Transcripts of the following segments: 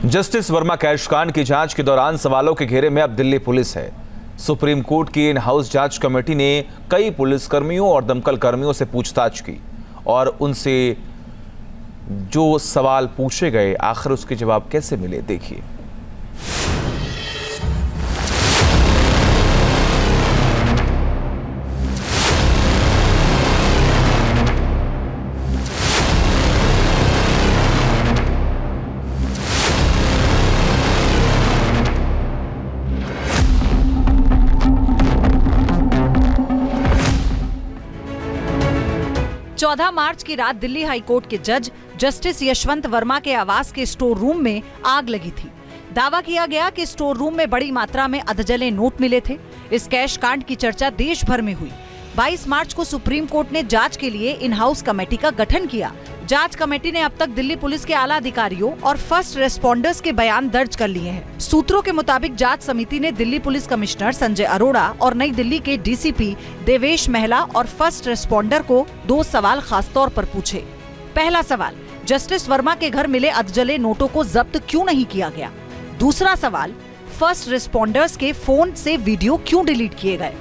Justice Verma cash कांड की जांच के दौरान सवालों के घेरे में अब दिल्ली पुलिस है। सुप्रीम कोर्ट की इन हाउस जांच कमेटी ने कई पुलिसकर्मियों और दमकल कर्मियों से पूछताछ की और उनसे जो सवाल पूछे गए आखिर उसके जवाब कैसे मिले, देखिए। चौदह मार्च की रात दिल्ली हाई कोर्ट के जज जस्टिस यशवंत वर्मा के आवास के स्टोर रूम में आग लगी थी। दावा किया गया कि स्टोर रूम में बड़ी मात्रा में अधजले नोट मिले थे। इस कैश कांड की चर्चा देश भर में हुई। 22 मार्च को सुप्रीम कोर्ट ने जांच के लिए इन हाउस कमेटी का गठन किया। जांच कमेटी ने अब तक दिल्ली पुलिस के आला अधिकारियों और फर्स्ट रेस्पोंडर्स के बयान दर्ज कर लिए हैं। सूत्रों के मुताबिक जांच समिति ने दिल्ली पुलिस कमिश्नर संजय अरोड़ा और नई दिल्ली के डीसीपी देवेश महला और फर्स्ट रेस्पोंडर को 2 सवाल खासतौर पर पूछे। पहला सवाल, जस्टिस वर्मा के घर मिले अधजले नोटों को जब्त क्यों नहीं किया गया? दूसरा सवाल, फर्स्ट रेस्पोंडर्स के फोन से वीडियो क्यों डिलीट किए गए?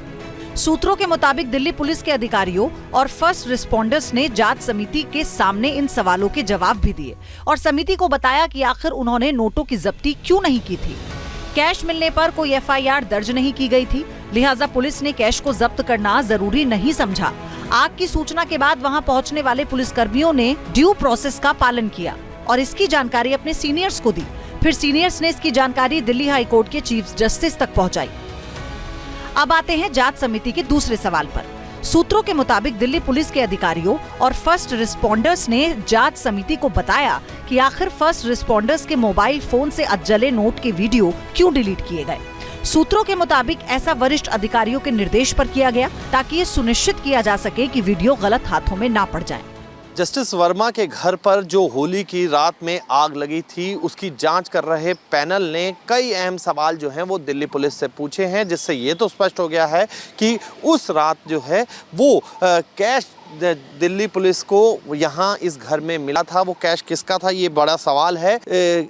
सूत्रों के मुताबिक दिल्ली पुलिस के अधिकारियों और फर्स्ट रिस्पोंडर्स ने जांच समिति के सामने इन सवालों के जवाब भी दिए और समिति को बताया कि आखिर उन्होंने नोटों की जब्ती क्यों नहीं की थी। कैश मिलने पर कोई एफआईआर दर्ज नहीं की गई थी, लिहाजा पुलिस ने कैश को जब्त करना जरूरी नहीं समझा। आग की सूचना के बाद वहां पहुंचने वाले पुलिसकर्मियों ने ड्यू प्रोसेस का पालन किया और इसकी जानकारी अपने सीनियर्स को दी। फिर सीनियर्स ने इसकी जानकारी दिल्ली हाई कोर्ट के चीफ जस्टिस तक पहुंचाई। अब आते हैं जांच समिति के दूसरे सवाल पर। सूत्रों के मुताबिक दिल्ली पुलिस के अधिकारियों और फर्स्ट रिस्पोंडर्स ने जांच समिति को बताया कि आखिर फर्स्ट रिस्पोंडर्स के मोबाइल फोन से अधजले नोट के वीडियो क्यों डिलीट किए गए। सूत्रों के मुताबिक ऐसा वरिष्ठ अधिकारियों के निर्देश पर किया गया ताकि ये सुनिश्चित किया जा सके कि वीडियो गलत हाथों में ना पड़ जाए। जस्टिस वर्मा के घर पर जो होली की रात में आग लगी थी उसकी जांच कर रहे पैनल ने कई अहम सवाल जो हैं वो दिल्ली पुलिस से पूछे हैं, जिससे ये तो स्पष्ट हो गया है कि उस रात जो है वो कैश दिल्ली पुलिस को यहाँ इस घर में मिला था। वो कैश किसका था, ये बड़ा सवाल है।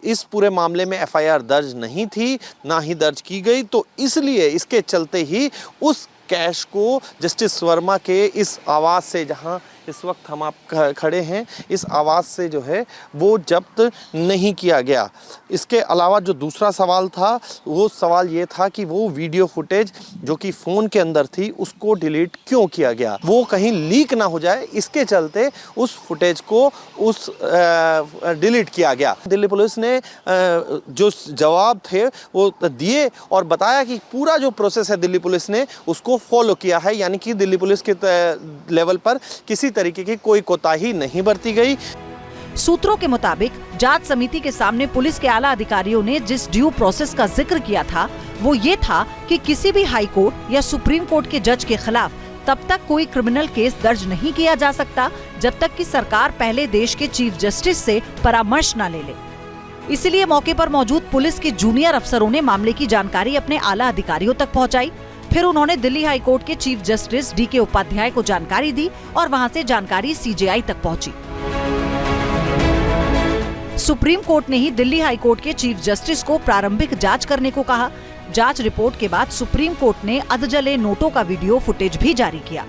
इस पूरे मामले में एफआईआर दर्ज नहीं थी, ना ही दर्ज की गई, तो इसलिए इसके चलते ही उस कैश को जस्टिस वर्मा के इस आवास से, जहां इस वक्त हम आप खड़े हैं, इस आवास से जो है वो जब्त नहीं किया गया। इसके अलावा जो दूसरा सवाल था वो सवाल ये था कि वो वीडियो फुटेज जो कि फ़ोन के अंदर थी उसको डिलीट क्यों किया गया, वो कहीं लीक ना हो जाए, इसके चलते उस फुटेज को डिलीट किया गया। दिल्ली पुलिस ने जो जवाब थे वो दिए और बताया कि पूरा जो प्रोसेस है दिल्ली पुलिस ने उसको फॉलो किया है, यानी कि दिल्ली पुलिस के लेवल पर किसी तरीके की कोई कोताही नहीं बरती गई। सूत्रों के मुताबिक जांच समिति के सामने पुलिस के आला अधिकारियों ने जिस ड्यू प्रोसेस का जिक्र किया था वो ये था कि किसी भी हाई कोर्ट या सुप्रीम कोर्ट के जज के खिलाफ तब तक कोई क्रिमिनल केस दर्ज नहीं किया जा सकता जब तक कि सरकार पहले देश के चीफ जस्टिस से परामर्श न ले ले। इसलिए मौके पर मौजूद पुलिस के जूनियर अफसरों ने मामले की जानकारी अपने आला अधिकारियों तक पहुँचाई। फिर उन्होंने दिल्ली हाई कोर्ट के चीफ जस्टिस डीके उपाध्याय को जानकारी दी और वहां से जानकारी सीजेआई तक पहुंची। सुप्रीम कोर्ट ने ही दिल्ली हाई कोर्ट के चीफ जस्टिस को प्रारंभिक जांच करने को कहा। जांच रिपोर्ट के बाद सुप्रीम कोर्ट ने अधजले नोटों का वीडियो फुटेज भी जारी किया।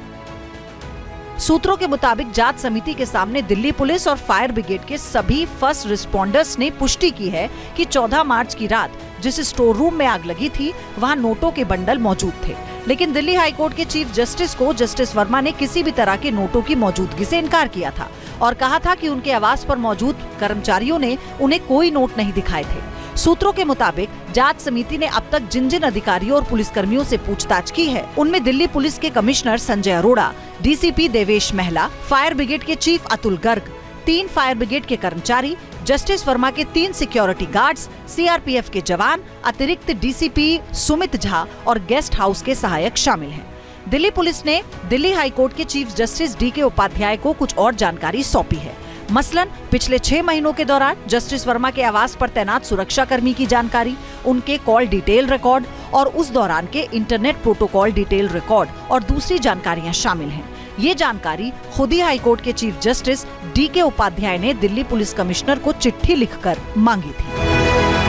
सूत्रों के मुताबिक जांच समिति के सामने दिल्ली पुलिस और फायर ब्रिगेड के सभी फर्स्ट रिस्पोंडर्स ने पुष्टि की है कि 14 मार्च की रात जिस स्टोर रूम में आग लगी थी वहां नोटों के बंडल मौजूद थे, लेकिन दिल्ली हाई कोर्ट के चीफ जस्टिस को जस्टिस वर्मा ने किसी भी तरह के नोटों की मौजूदगी से इनकार किया था और कहा था कि उनके आवास पर मौजूद कर्मचारियों ने उन्हें कोई नोट नहीं दिखाए थे। सूत्रों के मुताबिक जांच समिति ने अब तक जिन जिन अधिकारियों और पुलिसकर्मियों से पूछताछ की है उनमें दिल्ली पुलिस के कमिश्नर संजय अरोड़ा, डीसीपी देवेश महला, फायर ब्रिगेड के chief Atul Garg, 3 fire brigade के कर्मचारी, जस्टिस वर्मा के 3 सिक्योरिटी गार्ड्स, सीआरपीएफ के जवान, अतिरिक्त डीसीपी सुमित झा और गेस्ट हाउस के सहायक शामिल हैं। दिल्ली पुलिस ने दिल्ली हाई कोर्ट के चीफ जस्टिस डीके उपाध्याय को कुछ और जानकारी सौंपी है। मसलन पिछले 6 महीनों के दौरान जस्टिस वर्मा के आवास पर तैनात सुरक्षा कर्मी की जानकारी, उनके कॉल डिटेल रिकॉर्ड और उस दौरान के इंटरनेट प्रोटोकॉल डिटेल रिकॉर्ड और दूसरी जानकारियां शामिल हैं। ये जानकारी खुद ही हाईकोर्ट के चीफ जस्टिस डीके उपाध्याय ने दिल्ली पुलिस कमिश्नर को चिट्ठी लिखकर मांगी थी।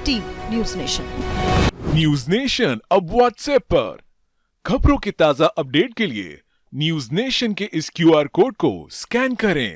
Team news nation. News nation अब व्हाट्सएप पर खबरों के ताजा अपडेट के लिए न्यूज नेशन के इस QR कोड को स्कैन करें।